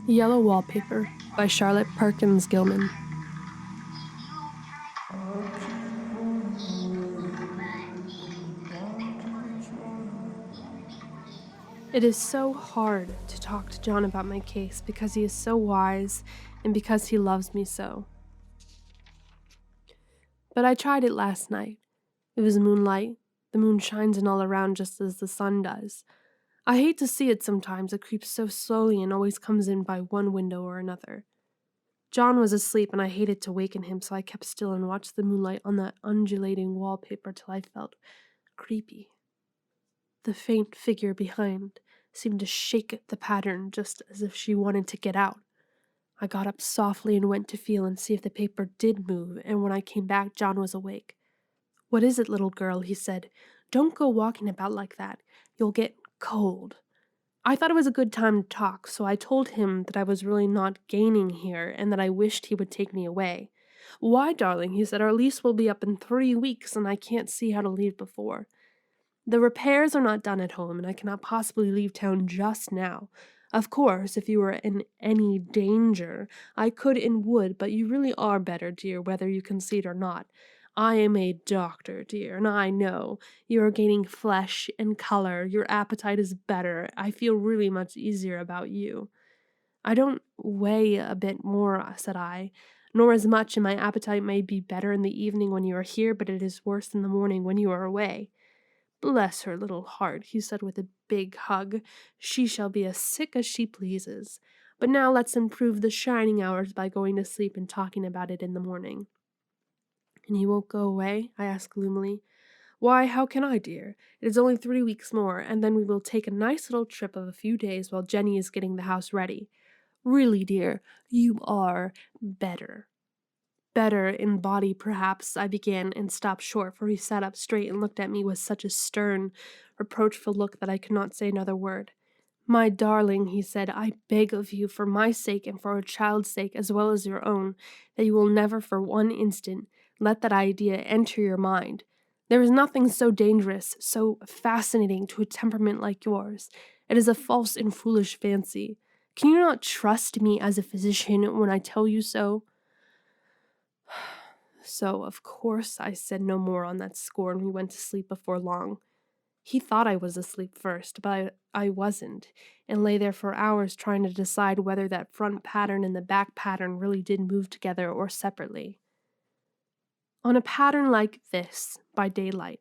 Yellow Wallpaper by Charlotte Perkins Gilman. It is so hard to talk to John about my case because he is so wise and because he loves me so. But I tried it last night. It was moonlight. The moon shines in all around just as the sun does. I hate to see it sometimes. It creeps so slowly and always comes in by one window or another. John was asleep and I hated to waken him, so I kept still and watched the moonlight on that undulating wallpaper till I felt creepy. The faint figure behind seemed to shake the pattern just as if she wanted to get out. I got up softly and went to feel and see if the paper did move, and when I came back, John was awake. "What is it, little girl?" he said. "Don't go walking about like that. You'll get cold." I thought it was a good time to talk, so I told him that I was really not gaining here and that I wished he would take me away. "Why, darling?" he said. "Our lease will be up in 3 weeks, and I can't see how to leave before. The repairs are not done at home, and I cannot possibly leave town just now. Of course, if you were in any danger, I could and would, but you really are better, dear, whether you can see it or not. I am a doctor, dear, and I know. You are gaining flesh and color. Your appetite is better. I feel really much easier about you." "I don't weigh a bit more," said I, "nor as much, and my appetite may be better in the evening when you are here, but it is worse in the morning when you are away." "Bless her little heart," he said with a big hug. "She shall be as sick as she pleases. But now let's improve the shining hours by going to sleep and talking about it in the morning." "And you won't go away?" I asked gloomily. "Why, how can I, dear? It is only 3 weeks more, and then we will take a nice little trip of a few days while Jenny is getting the house ready. Really, dear, you are better." "Better in body, perhaps," I began, and stopped short, for he sat up straight and looked at me with such a stern, reproachful look that I could not say another word. "My darling," he said, "I beg of you, for my sake and for our child's sake as well as your own, that you will never for one instant let that idea enter your mind. There is nothing so dangerous, so fascinating to a temperament like yours. It is a false and foolish fancy. Can you not trust me as a physician when I tell you so?" So, of course, I said no more on that score, and we went to sleep before long. He thought I was asleep first, but I wasn't, and lay there for hours trying to decide whether that front pattern and the back pattern really did move together or separately. On a pattern like this, by daylight,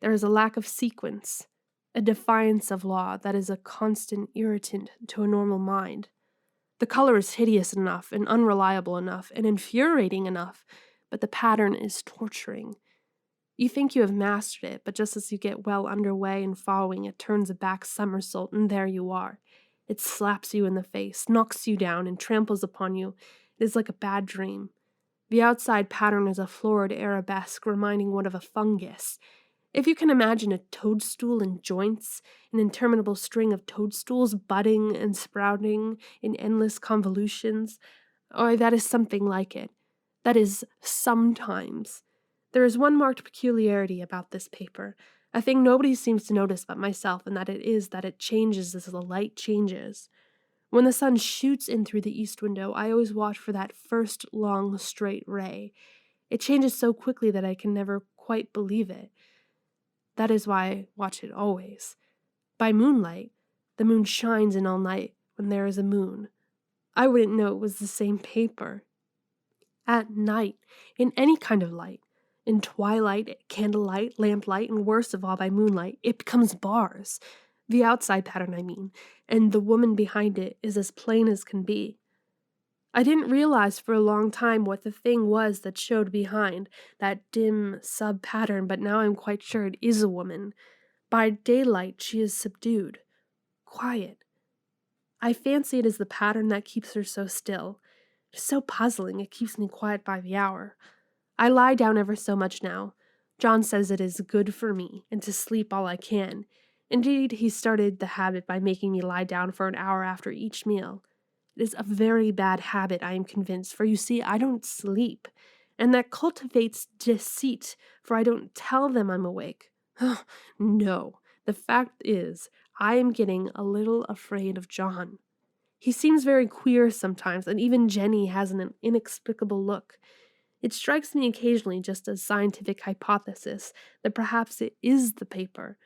there is a lack of sequence, a defiance of law that is a constant irritant to a normal mind. The color is hideous enough and unreliable enough and infuriating enough, but the pattern is torturing. You think you have mastered it, but just as you get well underway and following, it turns a back somersault, and there you are. It slaps you in the face, knocks you down, and tramples upon you. It is like a bad dream. The outside pattern is a florid arabesque reminding one of a fungus. If you can imagine a toadstool in joints, an interminable string of toadstools budding and sprouting in endless convolutions, or that is something like it. That is sometimes. There is one marked peculiarity about this paper, a thing nobody seems to notice but myself, and that it changes as the light changes. When the sun shoots in through the east window, I always watch for that first long, straight ray. It changes so quickly that I can never quite believe it. That is why I watch it always. By moonlight, the moon shines in all night when there is a moon. I wouldn't know it was the same paper. At night, in any kind of light, in twilight, candlelight, lamplight, and worst of all by moonlight, it becomes bars. The outside pattern, I mean, and the woman behind it is as plain as can be. I didn't realize for a long time what the thing was that showed behind, that dim sub-pattern, but now I'm quite sure it is a woman. By daylight she is subdued, quiet. I fancy it is the pattern that keeps her so still. It is so puzzling, it keeps me quiet by the hour. I lie down ever so much now. John says it is good for me, and to sleep all I can. Indeed, he started the habit by making me lie down for an hour after each meal. It is a very bad habit, I am convinced, for you see, I don't sleep, and that cultivates deceit, for I don't tell them I'm awake. No, the fact is, I am getting a little afraid of John. He seems very queer sometimes, and even Jenny has an inexplicable look. It strikes me occasionally just as scientific hypothesis that perhaps it is the paper.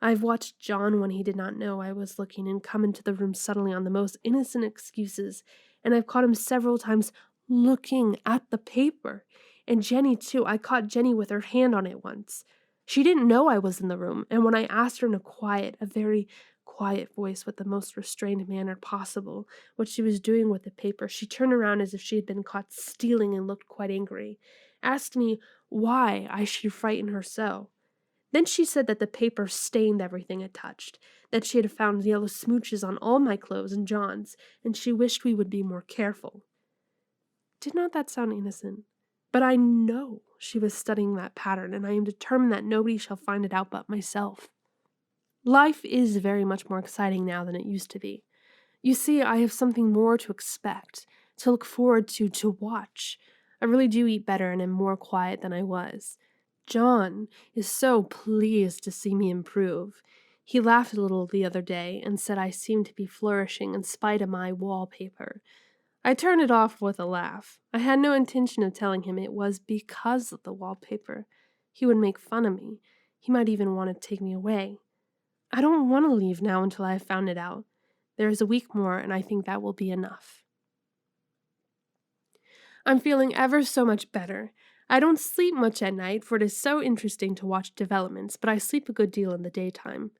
I've watched John when he did not know I was looking and come into the room suddenly on the most innocent excuses, and I've caught him several times looking at the paper. And Jenny, too. I caught Jenny with her hand on it once. She didn't know I was in the room, and when I asked her in a very quiet voice with the most restrained manner possible, what she was doing with the paper, she turned around as if she had been caught stealing and looked quite angry, asked me why I should frighten her so. Then she said that the paper stained everything it touched, that she had found yellow smooches on all my clothes and John's, and she wished we would be more careful. Did not that sound innocent? But I know she was studying that pattern, and I am determined that nobody shall find it out but myself. Life is very much more exciting now than it used to be. You see, I have something more to expect, to look forward to watch. I really do eat better and am more quiet than I was. John is so pleased to see me improve. He laughed a little the other day and said I seemed to be flourishing in spite of my wallpaper. I turned it off with a laugh. I had no intention of telling him it was because of the wallpaper. He would make fun of me. He might even want to take me away. I don't want to leave now until I have found it out. There is a week more, and I think that will be enough. I'm feeling ever so much better. I don't sleep much at night, for it is so interesting to watch developments, but I sleep a good deal in the daytime.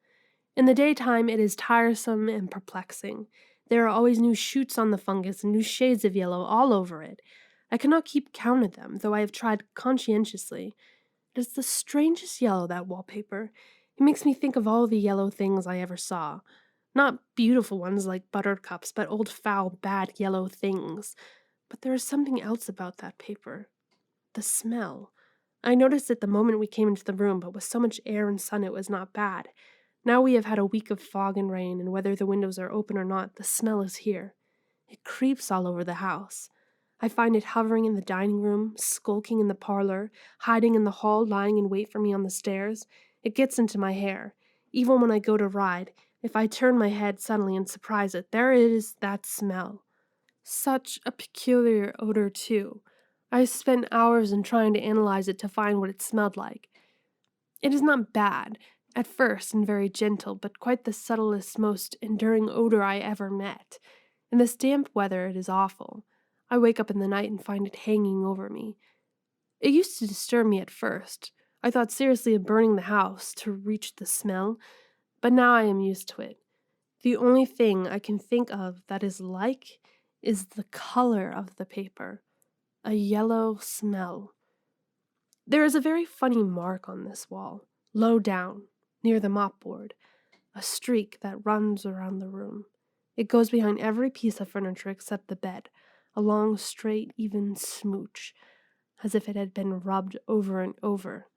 In the daytime, it is tiresome and perplexing. There are always new shoots on the fungus and new shades of yellow all over it. I cannot keep count of them, though I have tried conscientiously. It is the strangest yellow, that wallpaper. It makes me think of all the yellow things I ever saw. Not beautiful ones like buttercups, but old foul, bad yellow things. But there is something else about that paper. The smell. I noticed it the moment we came into the room, but with so much air and sun it was not bad. Now we have had a week of fog and rain, and whether the windows are open or not, the smell is here. It creeps all over the house. I find it hovering in the dining room, skulking in the parlor, hiding in the hall, lying in wait for me on the stairs. It gets into my hair. Even when I go to ride, if I turn my head suddenly and surprise it, there is that smell. Such a peculiar odor, too. I spent hours in trying to analyze it to find what it smelled like. It is not bad, at first, and very gentle, but quite the subtlest, most enduring odor I ever met. In this damp weather it is awful. I wake up in the night and find it hanging over me. It used to disturb me at first. I thought seriously of burning the house to reach the smell, but now I am used to it. The only thing I can think of that is like is the color of the paper. A yellow smell. There is a very funny mark on this wall, low down, near the mopboard, a streak that runs around the room. It goes behind every piece of furniture except the bed, a long, straight, even smooch, as if it had been rubbed over and over.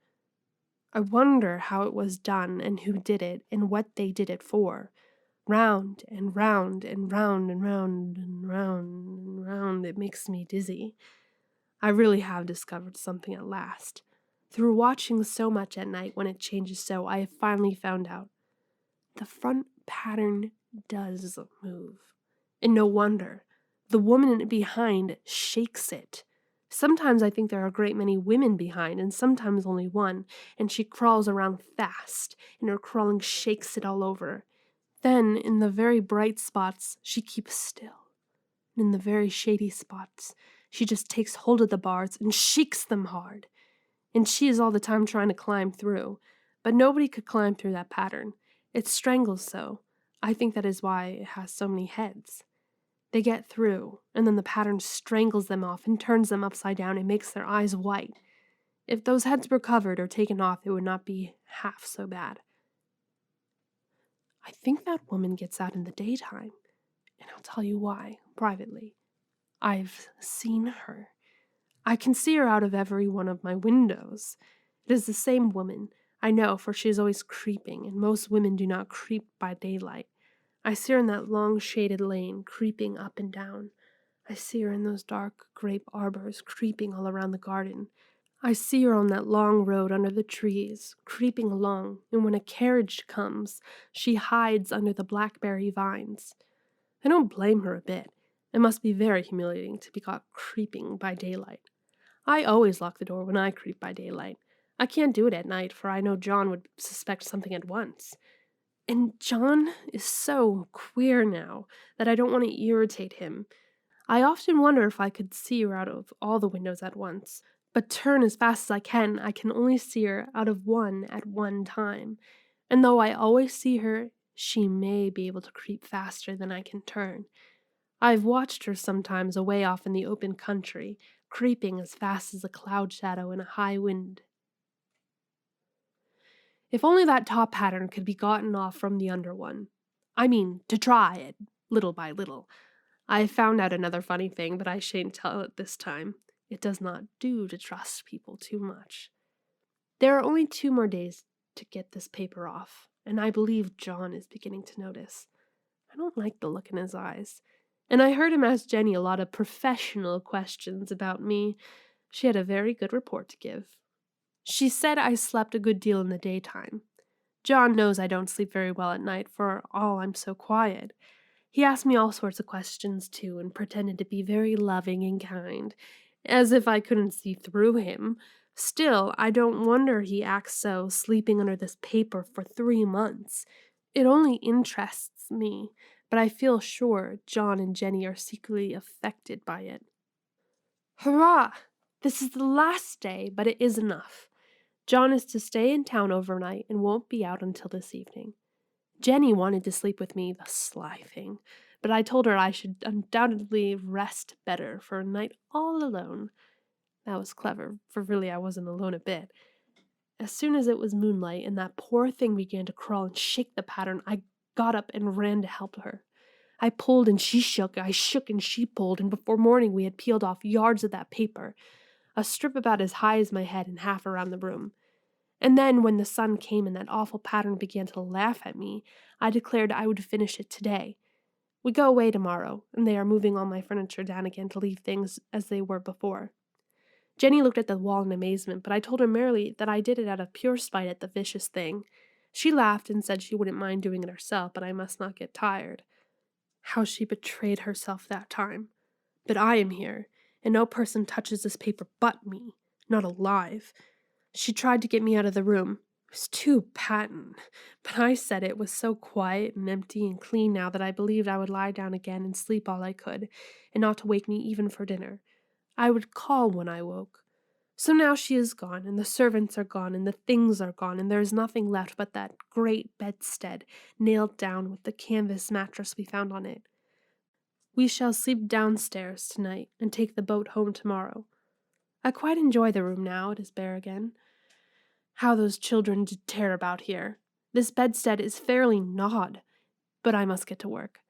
I wonder how it was done, and who did it, and what they did it for. Round and round and round and round and round and round, it makes me dizzy. I really have discovered something at last. Through watching so much at night when it changes so, I have finally found out. The front pattern does move. And no wonder. The woman behind shakes it. Sometimes I think there are a great many women behind, and sometimes only one, and she crawls around fast, and her crawling shakes it all over. Then, in the very bright spots, she keeps still. And in the very shady spots, she just takes hold of the bars and shakes them hard. And she is all the time trying to climb through. But nobody could climb through that pattern. It strangles so. I think that is why it has so many heads. They get through, and then the pattern strangles them off and turns them upside down and makes their eyes white. If those heads were covered or taken off, it would not be half so bad. I think that woman gets out in the daytime, and I'll tell you why, privately. I've seen her. I can see her out of every one of my windows. It is the same woman, I know, for she is always creeping, and most women do not creep by daylight. I see her in that long shaded lane, creeping up and down. I see her in those dark grape arbors, creeping all around the garden. I see her on that long road under the trees, creeping along, and when a carriage comes, she hides under the blackberry vines. I don't blame her a bit. It must be very humiliating to be caught creeping by daylight. I always lock the door when I creep by daylight. I can't do it at night, for I know John would suspect something at once. And John is so queer now that I don't want to irritate him. I often wonder if I could see her out of all the windows at once, but turn as fast as I can only see her out of one at one time. And though I always see her, she may be able to creep faster than I can turn. I've watched her sometimes away off in the open country, creeping as fast as a cloud shadow in a high wind. If only that top pattern could be gotten off from the under one. I mean, to try it, little by little. I found out another funny thing, but I shan't tell it this time. It does not do to trust people too much. There are only 2 more days to get this paper off, and I believe John is beginning to notice. I don't like the look in his eyes. And I heard him ask Jenny a lot of professional questions about me. She had a very good report to give. She said I slept a good deal in the daytime. John knows I don't sleep very well at night, for all I'm so quiet. He asked me all sorts of questions, too, and pretended to be very loving and kind, as if I couldn't see through him. Still, I don't wonder he acts so, sleeping under this paper for 3 months. It only interests me, but I feel sure John and Jenny are secretly affected by it. Hurrah! This is the last day, but it is enough. John is to stay in town overnight and won't be out until this evening. Jenny wanted to sleep with me, the sly thing, but I told her I should undoubtedly rest better for a night all alone. That was clever, for really I wasn't alone a bit. As soon as it was moonlight and that poor thing began to crawl and shake the pattern, I got up and ran to help her. I pulled and she shook, I shook and she pulled, and before morning we had peeled off yards of that paper, a strip about as high as my head and half around the room. And then, when the sun came and that awful pattern began to laugh at me, I declared I would finish it today. We go away tomorrow, and they are moving all my furniture down again to leave things as they were before. Jenny looked at the wall in amazement, but I told her merrily that I did it out of pure spite at the vicious thing. She laughed and said she wouldn't mind doing it herself, but I must not get tired. How she betrayed herself that time. But I am here, and no person touches this paper but me, not alive. She tried to get me out of the room. It was too patent, but I said it was so quiet and empty and clean now that I believed I would lie down again and sleep all I could, and not to wake me even for dinner. I would call when I woke. So now she is gone, and the servants are gone, and the things are gone, and there is nothing left but that great bedstead, nailed down with the canvas mattress we found on it. We shall sleep downstairs tonight, and take the boat home tomorrow. I quite enjoy the room now it is bare again. How those children did tear about here. This bedstead is fairly gnawed, but I must get to work.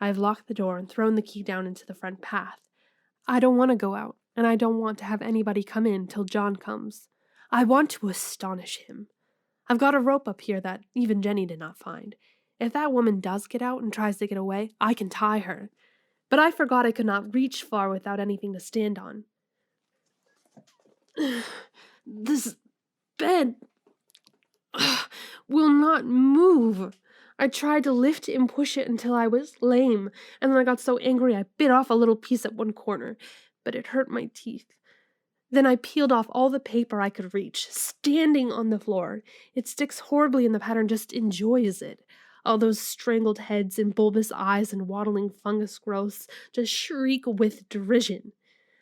I have locked the door and thrown the key down into the front path. I don't want to go out, and I don't want to have anybody come in till John comes. I want to astonish him. I've got a rope up here that even Jenny did not find. If that woman does get out and tries to get away, I can tie her. But I forgot I could not reach far without anything to stand on. This bed will not move. I tried to lift it and push it until I was lame, and then I got so angry I bit off a little piece at one corner, but it hurt my teeth. Then I peeled off all the paper I could reach, standing on the floor. It sticks horribly and the pattern just enjoys it. All those strangled heads and bulbous eyes and waddling fungus growths just shriek with derision.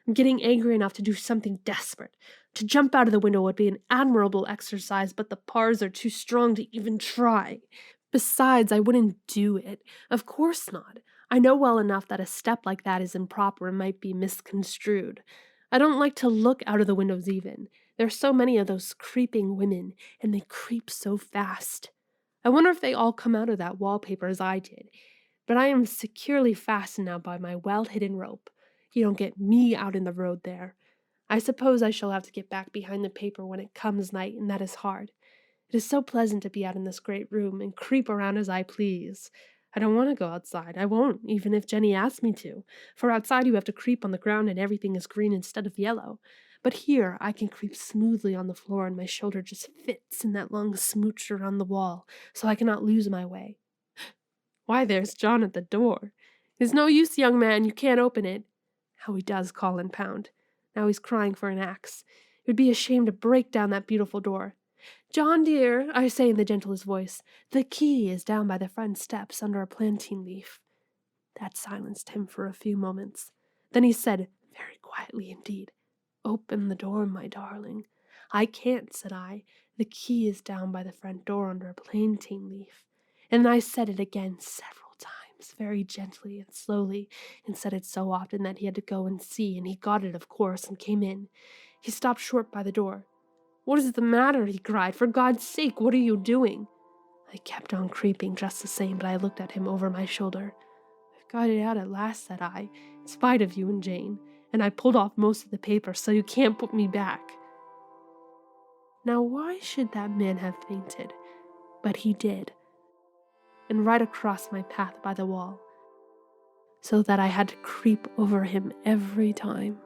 I'm getting angry enough to do something desperate. To jump out of the window would be an admirable exercise, but the pars are too strong to even try. Besides, I wouldn't do it. Of course not. I know well enough that a step like that is improper and might be misconstrued. I don't like to look out of the windows even. There are so many of those creeping women, and they creep so fast. I wonder if they all come out of that wallpaper as I did. But I am securely fastened now by my well-hidden rope. You don't get me out in the road there. I suppose I shall have to get back behind the paper when it comes night, and that is hard. It is so pleasant to be out in this great room and creep around as I please. I don't want to go outside. I won't, even if Jenny asks me to, for outside you have to creep on the ground and everything is green instead of yellow. But here I can creep smoothly on the floor and my shoulder just fits in that long smooch around the wall, so I cannot lose my way. Why, there's John at the door. "It's no use, young man, you can't open it." How he does call and pound. Now he's crying for an axe. It would be a shame to break down that beautiful door. "John, dear," I say in the gentlest voice, "the key is down by the front steps under a plantain leaf." That silenced him for a few moments. Then he said, very quietly indeed, "Open the door, my darling." "I can't," said I. "The key is down by the front door under a plantain leaf." And then I said it again several times, very gently and slowly, and said it so often that he had to go and see, and he got it, of course, and came in. He stopped short by the door. "What is the matter?" he cried. "For God's sake, what are you doing?" I kept on creeping just the same, but I looked at him over my shoulder. "I've got it out at last," said I, "in spite of you and Jane, and I pulled off most of the paper, so you can't put me back." Now why should that man have fainted? But he did, and right across my path by the wall, so that I had to creep over him every time.